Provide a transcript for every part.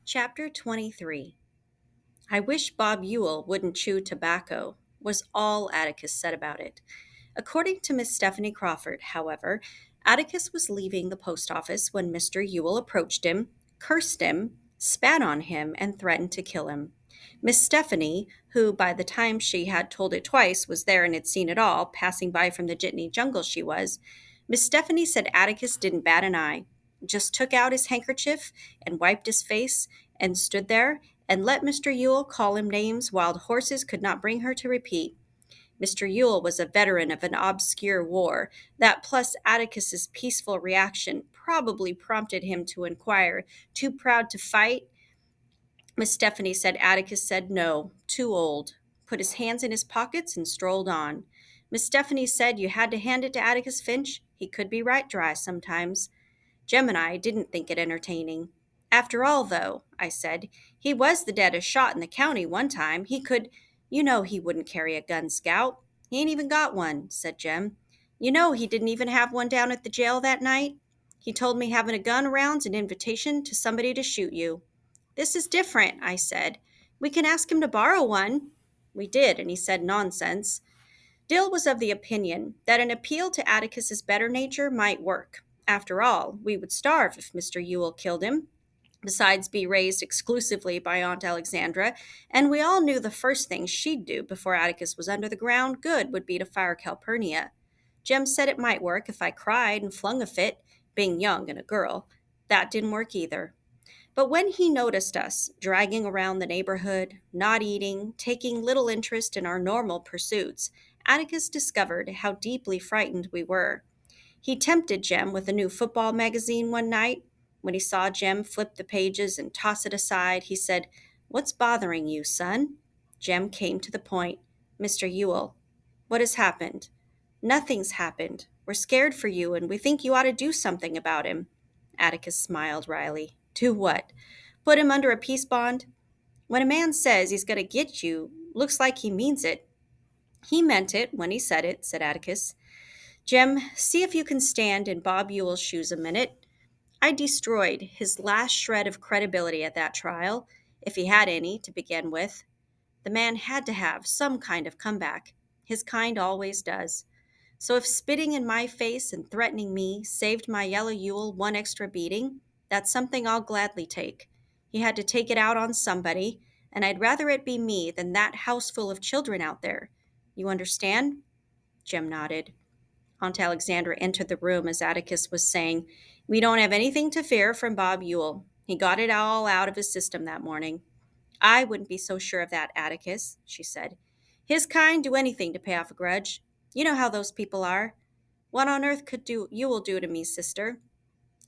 Chapter 23. I wish Bob Ewell wouldn't chew tobacco, was all Atticus said about it. According to Miss Stephanie Crawford, however, Atticus was leaving the post office when Mr. Ewell approached him, cursed him, spat on him, and threatened to kill him. Miss Stephanie, who by the time she had told it twice was there and had seen it all, passing by from the jitney jungle she was, Miss Stephanie said Atticus didn't bat an eye, just took out his handkerchief and wiped his face and stood there and let Mr. Ewell call him names wild horses could not bring her to repeat. Mr. Ewell was a veteran of an obscure war. That plus Atticus's peaceful reaction probably prompted him to inquire, too proud to fight. Miss Stephanie said Atticus said no, too old, put his hands in his pockets and strolled on. Miss Stephanie said you had to hand it to Atticus Finch. He could be right dry sometimes. Jem and I didn't think it entertaining. After all, though, I said, he was the deadest shot in the county one time. He could, he wouldn't carry a gun, Scout. He ain't even got one, said Jem. He didn't even have one down at the jail that night. He told me having a gun around's an invitation to somebody to shoot you. This is different, I said. We can ask him to borrow one. We did, and he said nonsense. Dill was of the opinion that an appeal to Atticus's better nature might work. After all, we would starve if Mr. Ewell killed him, besides be raised exclusively by Aunt Alexandra, and we all knew the first thing she'd do before Atticus was under the ground good would be to fire Calpurnia. Jem said it might work if I cried and flung a fit, being young and a girl. That didn't work either. But when he noticed us, dragging around the neighborhood, not eating, taking little interest in our normal pursuits, Atticus discovered how deeply frightened we were. He tempted Jem with a new football magazine one night. When he saw Jem flip the pages and toss it aside, he said, "What's bothering you, son?" Jem came to the point. "Mr. Ewell, what has happened?" "Nothing's happened. We're scared for you, and we think you ought to do something about him." Atticus smiled wryly. "Do what? Put him under a peace bond?" "When a man says he's going to get you, looks like he means it." "He meant it when he said it," said Atticus. "Jem, see if you can stand in Bob Ewell's shoes a minute. I destroyed his last shred of credibility at that trial, if he had any to begin with. The man had to have some kind of comeback. His kind always does. So if spitting in my face and threatening me saved my yellow Ewell one extra beating, that's something I'll gladly take. He had to take it out on somebody, and I'd rather it be me than that house full of children out there. You understand?" Jem nodded. Aunt Alexandra entered the room as Atticus was saying, "We don't have anything to fear from Bob Ewell. He got it all out of his system that morning." "I wouldn't be so sure of that, Atticus," she said. "His kind do anything to pay off a grudge. You know how those people are. What on earth could Ewell do to me, sister?"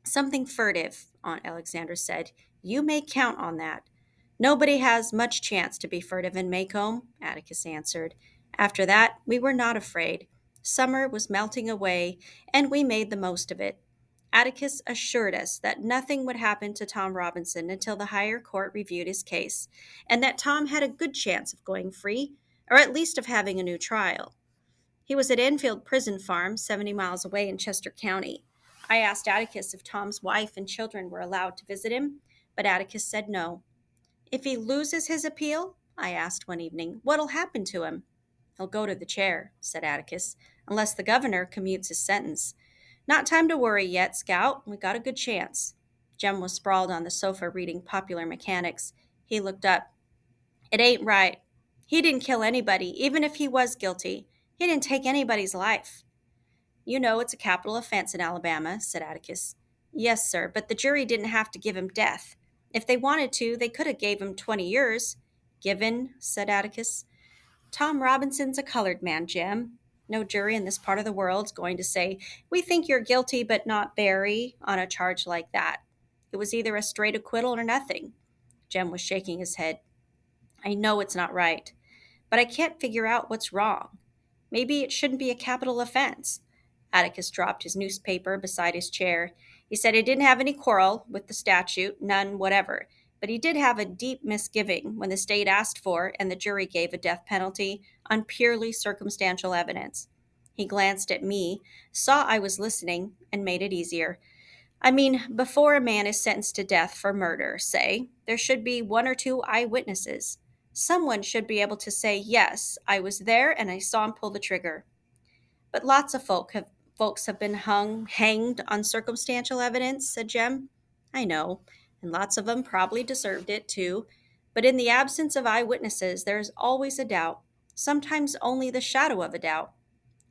"Something furtive," Aunt Alexandra said. "You may count on that." "Nobody has much chance to be furtive in Maycomb," Atticus answered. After that, we were not afraid. Summer was melting away, and we made the most of it. Atticus assured us that nothing would happen to Tom Robinson until the higher court reviewed his case, and that Tom had a good chance of going free, or at least of having a new trial. He was at Enfield Prison Farm, 70 miles away in Chester County. I asked Atticus if Tom's wife and children were allowed to visit him, but Atticus said no. "If he loses his appeal," I asked one evening, "what'll happen to him?" "He'll go to the chair," said Atticus, "unless the governor commutes his sentence. Not time to worry yet, Scout. We got a good chance." Jem was sprawled on the sofa reading Popular Mechanics. He looked up. "It ain't right. He didn't kill anybody, even if he was guilty. He didn't take anybody's life." "You know it's a capital offense in Alabama," said Atticus. "Yes, sir, but the jury didn't have to give him death. If they wanted to, they could have gave him 20 years. "Given," said Atticus. "Tom Robinson's a colored man, Jem. No jury in this part of the world's going to say, 'We think you're guilty, but not very,' on a charge like that. It was either a straight acquittal or nothing." Jem was shaking his head. "I know it's not right, but I can't figure out what's wrong. Maybe it shouldn't be a capital offense." Atticus dropped his newspaper beside his chair. He said he didn't have any quarrel with the statute, none whatever, but he did have a deep misgiving when the state asked for and the jury gave a death penalty on purely circumstantial evidence. He glanced at me, saw I was listening, and made it easier. I mean, before a man is sentenced to death for murder, say, there should be one or two eyewitnesses. Someone should be able to say, yes, I was there and I saw him pull the trigger. But lots of folks have been hanged on circumstantial evidence, said Jem. I know, and lots of them probably deserved it too. But in the absence of eyewitnesses, there is always a doubt, sometimes only the shadow of a doubt.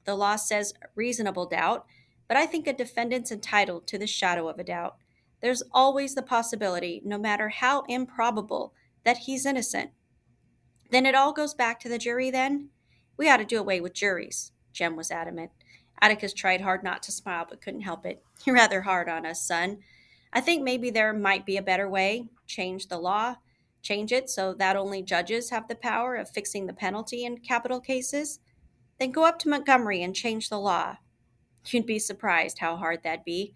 The law says reasonable doubt, but I think a defendant's entitled to the shadow of a doubt. There's always the possibility, no matter how improbable, that he's innocent. Then it all goes back to the jury, then? We ought to do away with juries, Jem was adamant. Atticus tried hard not to smile, but couldn't help it. You're rather hard on us, son. I think maybe there might be a better way. Change the law. Change it so that only judges have the power of fixing the penalty in capital cases. Then go up to Montgomery and change the law. You'd be surprised how hard that'd be.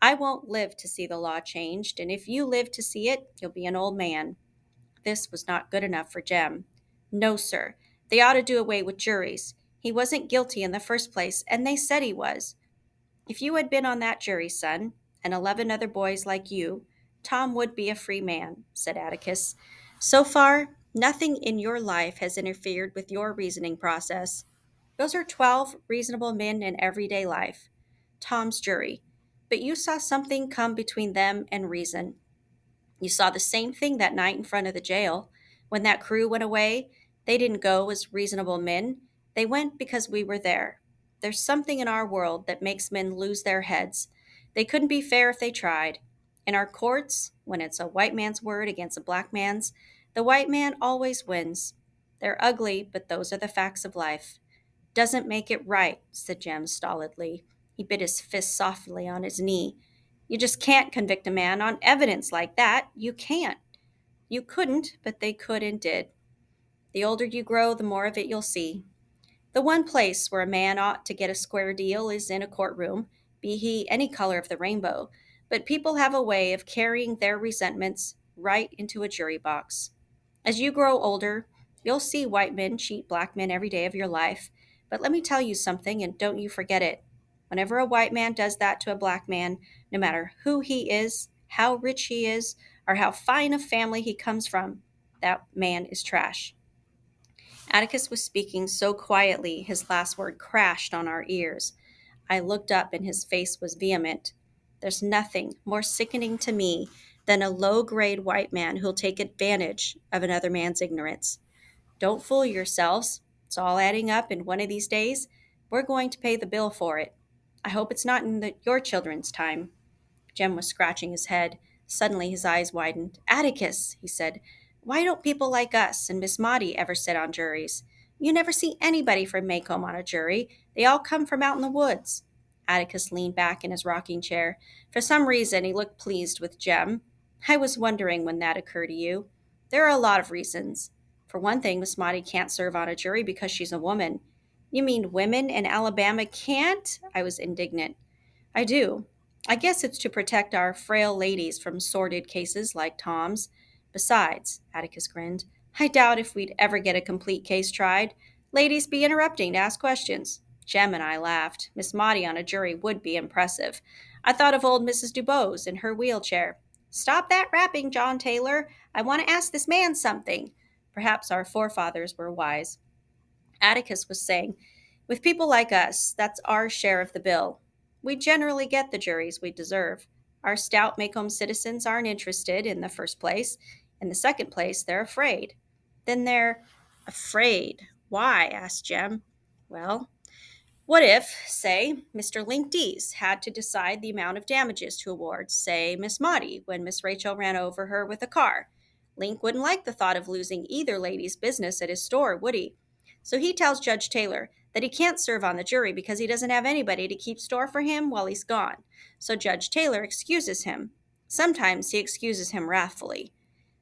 I won't live to see the law changed, and if you live to see it, you'll be an old man. This was not good enough for Jem. No, sir. They ought to do away with juries. He wasn't guilty in the first place, and they said he was. If you had been on that jury, son, and 11 other boys like you, Tom would be a free man, said Atticus. So far, nothing in your life has interfered with your reasoning process. Those are 12 reasonable men in everyday life. Tom's jury. But you saw something come between them and reason. You saw the same thing that night in front of the jail. When that crew went away, they didn't go as reasonable men. They went because we were there. There's something in our world that makes men lose their heads. They couldn't be fair if they tried. In our courts, when it's a white man's word against a black man's, the white man always wins. They're ugly, but those are the facts of life. Doesn't make it right, said Jem stolidly. He bit his fist softly on his knee. You just can't convict a man on evidence like that. You can't. You couldn't, but they could and did. The older you grow, the more of it you'll see. The one place where a man ought to get a square deal is in a courtroom, be he any color of the rainbow. But people have a way of carrying their resentments right into a jury box. As you grow older, you'll see white men cheat black men every day of your life. But let me tell you something, and don't you forget it. Whenever a white man does that to a black man, no matter who he is, how rich he is, or how fine a family he comes from, that man is trash. Atticus was speaking so quietly, his last word crashed on our ears. I looked up, and his face was vehement. There's nothing more sickening to me than a low grade white man who'll take advantage of another man's ignorance. Don't fool yourselves. It's all adding up, and one of these days, we're going to pay the bill for it. I hope it's not in your children's time. Jem was scratching his head. Suddenly his eyes widened. Atticus, he said, why don't people like us and Miss Maudie ever sit on juries? You never see anybody from Maycomb on a jury. They all come from out in the woods. Atticus leaned back in his rocking chair. For some reason, he looked pleased with Jem. I was wondering when that occurred to you. There are a lot of reasons. For one thing, Miss Maudie can't serve on a jury because she's a woman. You mean women in Alabama can't? I was indignant. I do. I guess it's to protect our frail ladies from sordid cases like Tom's. Besides, Atticus grinned, I doubt if we'd ever get a complete case tried. Ladies be interrupting to ask questions. Jem and I laughed. Miss Maudie on a jury would be impressive. I thought of old Mrs. Dubose in her wheelchair. Stop that rapping, John Taylor. I want to ask this man something. Perhaps our forefathers were wise. Atticus was saying, with people like us, that's our share of the bill. We generally get the juries we deserve. Our stout Macomb citizens aren't interested in the first place. In the second place, they're afraid. Then they're afraid. Why? Asked Jem. Well, what if, say, Mr. Link Dees had to decide the amount of damages to award, say, Miss Maudie, when Miss Rachel ran over her with a car? Link wouldn't like the thought of losing either lady's business at his store, would he? So he tells Judge Taylor that he can't serve on the jury because he doesn't have anybody to keep store for him while he's gone. So Judge Taylor excuses him. Sometimes he excuses him wrathfully.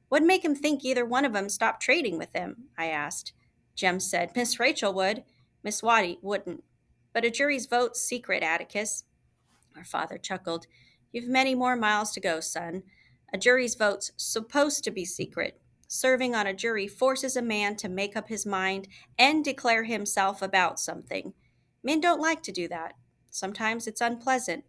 What'd make him think either one of them stopped trading with him? I asked. Jem said, Miss Rachel would. Miss Waddy wouldn't. But a jury's vote's secret, Atticus. Our father chuckled. You've many more miles to go, son. A jury's vote's supposed to be secret. Serving on a jury forces a man to make up his mind and declare himself about something. Men don't like to do that. Sometimes it's unpleasant.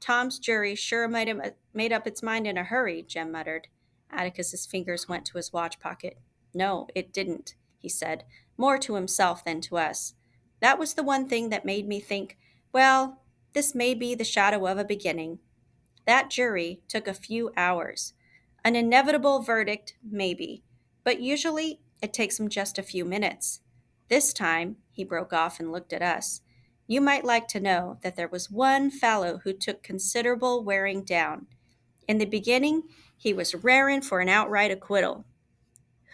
Tom's jury sure made up its mind in a hurry, Jem muttered. Atticus's fingers went to his watch pocket. No, it didn't, he said, more to himself than to us. That was the one thing that made me think, well, this may be the shadow of a beginning. That jury took a few hours. An inevitable verdict, maybe, but usually it takes them just a few minutes. This time, he broke off and looked at us. You might like to know that there was one fellow who took considerable wearing down. In the beginning, he was rarin' for an outright acquittal.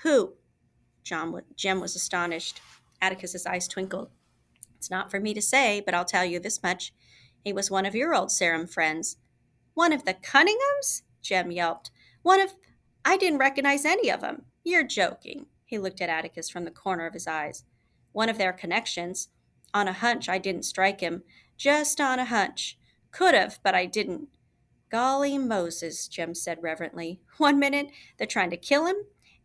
Who? Jem was astonished. Atticus's eyes twinkled. It's not for me to say, but I'll tell you this much. He was one of your old Sarum friends. One of the Cunninghams? Jem yelped. One of. I didn't recognize any of them. You're joking. He looked at Atticus from the corner of his eyes. One of their connections. On a hunch, I didn't strike him. Just on a hunch. Could have, but I didn't. Golly Moses, Jem said reverently. One minute they're trying to kill him,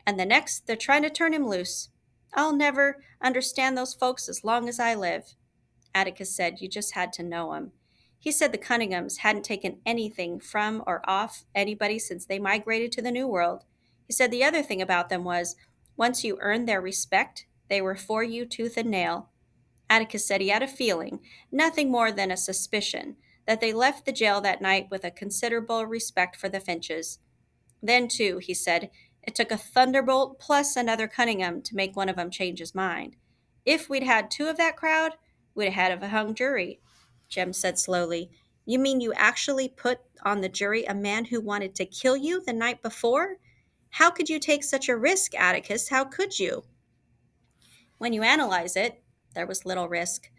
and the next they're trying to turn him loose. I'll never understand those folks as long as I live. Atticus said you just had to know him. He said the Cunninghams hadn't taken anything from or off anybody since they migrated to the New World. He said the other thing about them was, once you earned their respect, they were for you tooth and nail. Atticus said he had a feeling, nothing more than a suspicion, that they left the jail that night with a considerable respect for the Finches. Then, too, he said, it took a thunderbolt plus another Cunningham to make one of 'em change his mind. If we'd had two of that crowd, we'd have had a hung jury. Jem said slowly, You mean you actually put on the jury a man who wanted to kill you the night before? How could you take such a risk, Atticus? How could you? When you analyze it, there was little risk.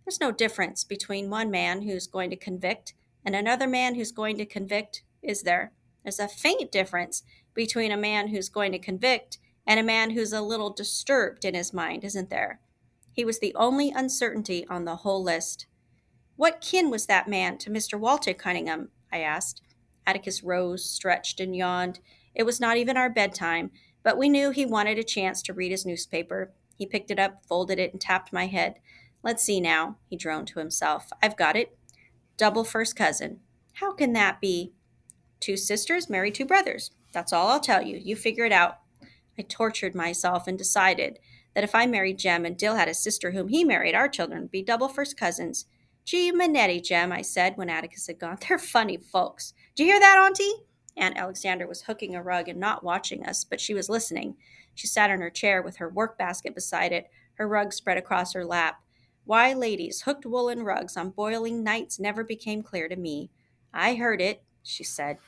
There's no difference between one man who's going to convict and another man who's going to convict, is there? There's a faint difference between a man who's going to convict and a man who's a little disturbed in his mind, isn't there? He was the only uncertainty on the whole list. What kin was that man to Mr. Walter Cunningham? I asked. Atticus rose, stretched, and yawned. It was not even our bedtime, but we knew he wanted a chance to read his newspaper. He picked it up, folded it, and tapped my head. Let's see now, he droned to himself. I've got it. Double first cousin. How can that be? Two sisters marry two brothers. That's all I'll tell you. You figure it out. I tortured myself and decided that if I married Jem and Dill had a sister whom he married, our children would be double first cousins. Gee, Manetti, Jem, I said when Atticus had gone. They're funny folks. Do you hear that, Auntie? Aunt Alexandra was hooking a rug and not watching us, but she was listening. She sat in her chair with her work basket beside it, her rug spread across her lap. Why ladies hooked woolen rugs on boiling nights never became clear to me. I heard it, she said.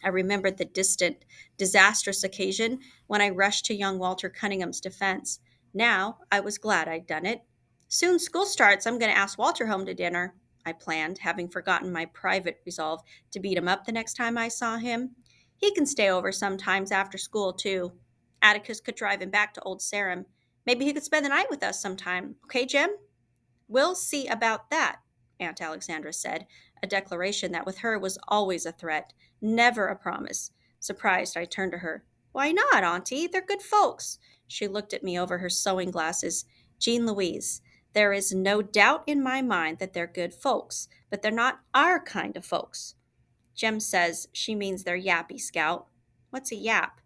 I remembered the distant, disastrous occasion when I rushed to young Walter Cunningham's defense. Now I was glad I'd done it. Soon school starts. I'm going to ask Walter home to dinner, I planned, having forgotten my private resolve to beat him up the next time I saw him. He can stay over sometimes after school, too. Atticus could drive him back to Old Sarum. Maybe he could spend the night with us sometime. Okay, Jem? We'll see about that, Aunt Alexandra said, a declaration that with her was always a threat, never a promise. Surprised, I turned to her. Why not, Auntie? They're good folks. She looked at me over her sewing glasses. Jean Louise, there is no doubt in my mind that they're good folks, but they're not our kind of folks. Jem says she means they're yappy, Scout. What's a yap?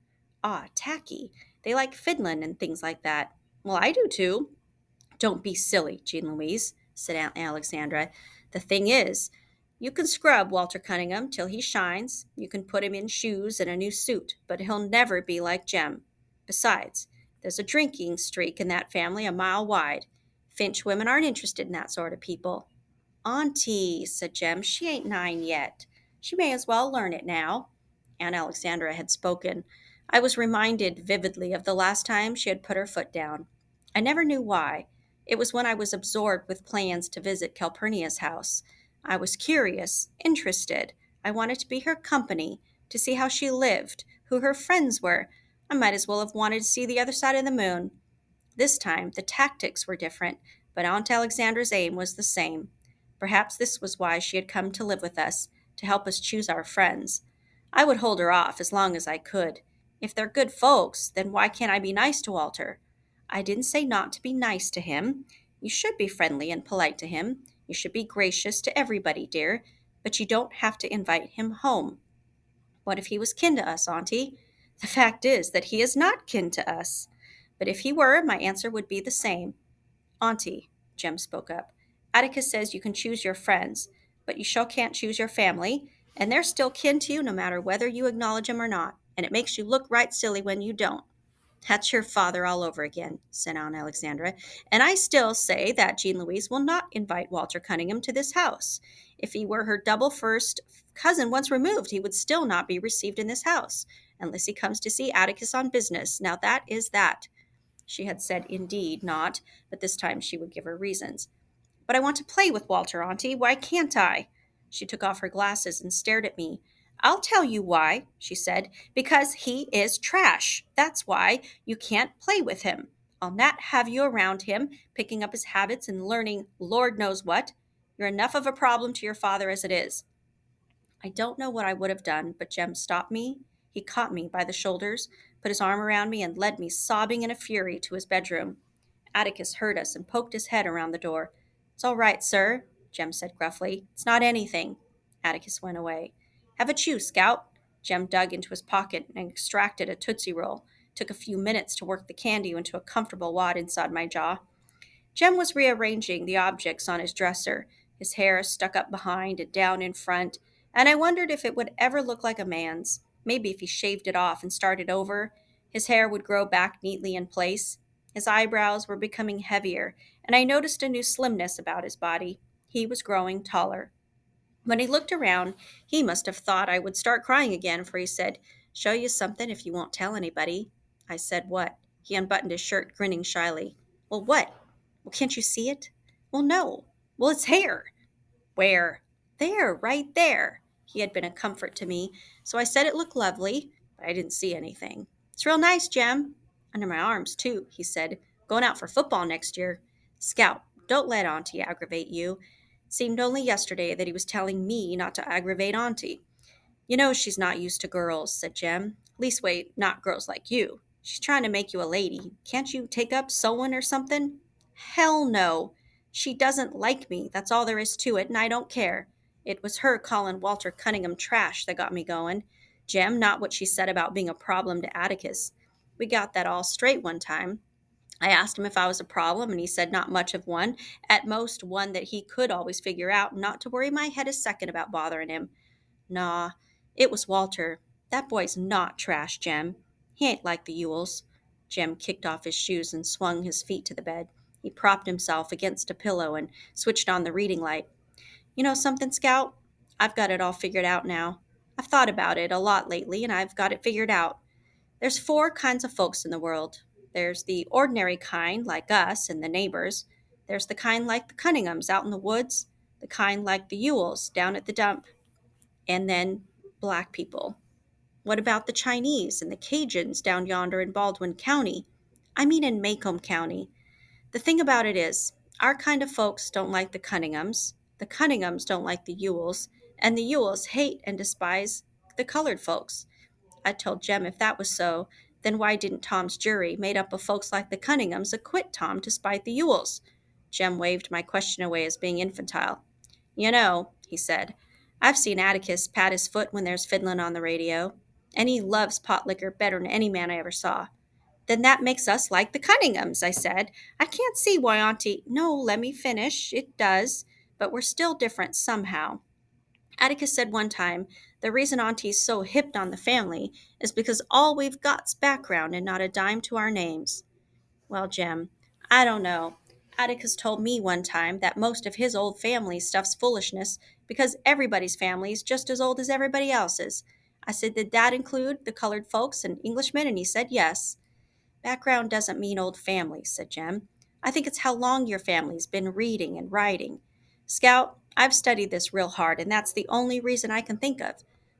Ah, tacky. They like fiddlin' and things like that. Well, I do too. Don't be silly, Jean Louise, said Aunt Alexandra. The thing is, you can scrub Walter Cunningham till he shines. You can put him in shoes and a new suit, but he'll never be like Jem. Besides, there's a drinking streak in that family a mile wide. Finch women aren't interested in that sort of people. Auntie, said Jem, she ain't 9 yet. She may as well learn it now. Aunt Alexandra had spoken. I was reminded vividly of the last time she had put her foot down. I never knew why. It was when I was absorbed with plans to visit Calpurnia's house. I was curious, interested. I wanted to be her company, to see how she lived, who her friends were. I might as well have wanted to see the other side of the moon. This time, the tactics were different, but Aunt Alexandra's aim was the same. Perhaps this was why she had come to live with us, to help us choose our friends. I would hold her off as long as I could. If they're good folks, then why can't I be nice to Walter? I didn't say not to be nice to him. You should be friendly and polite to him. You should be gracious to everybody, dear. but you don't have to invite him home. What if he was kin to us, Auntie? The fact is that he is not kin to us. But if he were, my answer would be the same. Auntie, Jem spoke up, Atticus says you can choose your friends, but you sure can't choose your family, and they're still kin to you no matter whether you acknowledge 'em or not, and it makes you look right silly when you don't. That's your father all over again, said Aunt Alexandra, and I still say that Jean Louise will not invite Walter Cunningham to this house. If he were her double first cousin once removed, he would still not be received in this house, unless he comes to see Atticus on business. Now that is that. She had said indeed not, but this time she would give her reasons. But I want to play with Walter, Auntie. Why can't I? She took off her glasses and stared at me. I'll tell you why, she said. Because he is trash. That's why you can't play with him. I'll not have you around him, picking up his habits and learning Lord knows what. You're enough of a problem to your father as it is. I don't know what I would have done, but Jem stopped me. He caught me by the shoulders, put his arm around me, and led me, sobbing in a fury, to his bedroom. Atticus heard us and poked his head around the door. It's all right, sir, Jem said gruffly. It's not anything. Atticus went away. Have a chew, Scout. Jem dug into his pocket and extracted a Tootsie Roll. It took a few minutes to work the candy into a comfortable wad inside my jaw. Jem was rearranging the objects on his dresser, his hair stuck up behind and down in front, and I wondered if it would ever look like a man's. Maybe if he shaved it off and started over, his hair would grow back neatly in place. His eyebrows were becoming heavier, and I noticed a new slimness about his body. He was growing taller. When he looked around, he must have thought I would start crying again, for he said, Show you something if you won't tell anybody. I said, What? He unbuttoned his shirt, grinning shyly. Well, what? Well, can't you see it? Well, no. Well, it's hair. Where? There, right there. He had been a comfort to me, so I said it looked lovely, but I didn't see anything. It's real nice, Jem. Under my arms, too, he said. Going out for football next year. Scout, don't let Auntie aggravate you. Seemed only yesterday that he was telling me not to aggravate Auntie. You know she's not used to girls, said Jem. Leastway, not girls like you. She's trying to make you a lady. Can't you take up sewing or something? Hell no. She doesn't like me. That's all there is to it, and I don't care. It was her calling Walter Cunningham trash that got me going. Jem, not what she said about being a problem to Atticus. We got that all straight one time. I asked him if I was a problem, and he said not much of one, at most one that he could always figure out, not to worry my head a second about bothering him. Nah, it was Walter. That boy's not trash, Jem. He ain't like the Ewells. Jem kicked off his shoes and swung his feet to the bed. He propped himself against a pillow and switched on the reading light. You know something, Scout? I've got it all figured out now. I've thought about it a lot lately, and I've got it figured out. There's four kinds of folks in the world. There's the ordinary kind, like us and the neighbors. There's the kind like the Cunninghams out in the woods, the kind like the Ewells down at the dump, and then black people. What about the Chinese and the Cajuns down yonder in Baldwin County? I mean in Macomb County. The thing about it is, our kind of folks don't like the Cunninghams don't like the Ewells, and the Ewells hate and despise the colored folks. I told Jem if that was so, then why didn't Tom's jury, made up of folks like the Cunninghams, acquit Tom to spite the Ewells? Jem waved my question away as being infantile. You know, he said, I've seen Atticus pat his foot when there's fiddling on the radio, and he loves pot liquor better than any man I ever saw. Then that makes us like the Cunninghams, I said. I can't see why Auntie. No, let me finish. It does, but we're still different somehow. Atticus said one time, the reason Auntie's so hipped on the family is because all we've got's background and not a dime to our names. Well, Jem, I don't know. Atticus told me one time that most of his old family stuff's foolishness because everybody's family is just as old as everybody else's. I said, did that include the colored folks and Englishmen? And he said yes. Background doesn't mean old family, said Jem. I think it's how long your family's been reading and writing. Scout, I've studied this real hard, and that's the only reason I can think of.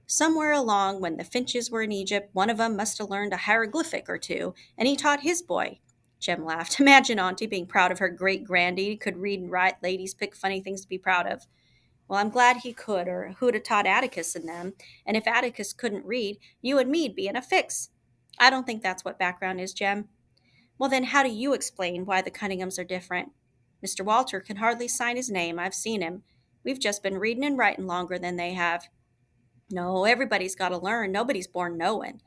Somewhere along when the Finches were in Egypt, one of 'em must have learned a hieroglyphic or two, and he taught his boy. Jem laughed. Imagine Auntie being proud of her great grandy could read and write. Ladies pick funny things to be proud of. Well, I'm glad he could, or who'd have taught Atticus and them. And if Atticus couldn't read, you and me'd be in a fix. I don't think that's what background is, Jem. Well, then, how do you explain why the Cunninghams are different? Mr. Walter can hardly sign his name. I've seen him. We've just been reading and writing longer than they have. No, everybody's got to learn. Nobody's born knowing.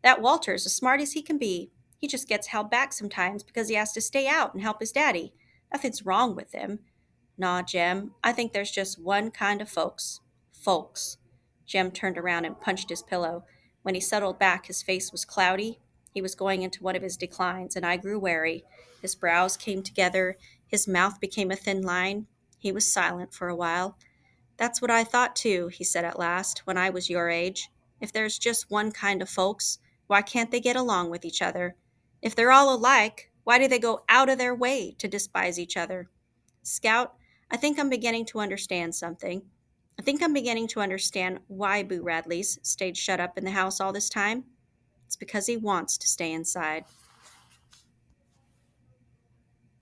That Walter's as smart as he can be. He just gets held back sometimes because he has to stay out and help his daddy. Nothing's wrong with him. Nah, Jem, I think there's just one kind of folks. Folks. Jem turned around and punched his pillow. When he settled back, his face was cloudy. He was going into one of his declines, and I grew wary. His brows came together. His mouth became a thin line. He was silent for a while. That's what I thought too, he said at last, when I was your age. If there's just one kind of folks, why can't they get along with each other? If they're all alike, why do they go out of their way to despise each other? Scout, I think I'm beginning to understand something. I think I'm beginning to understand why Boo Radley's stayed shut up in the house all this time. It's because he wants to stay inside.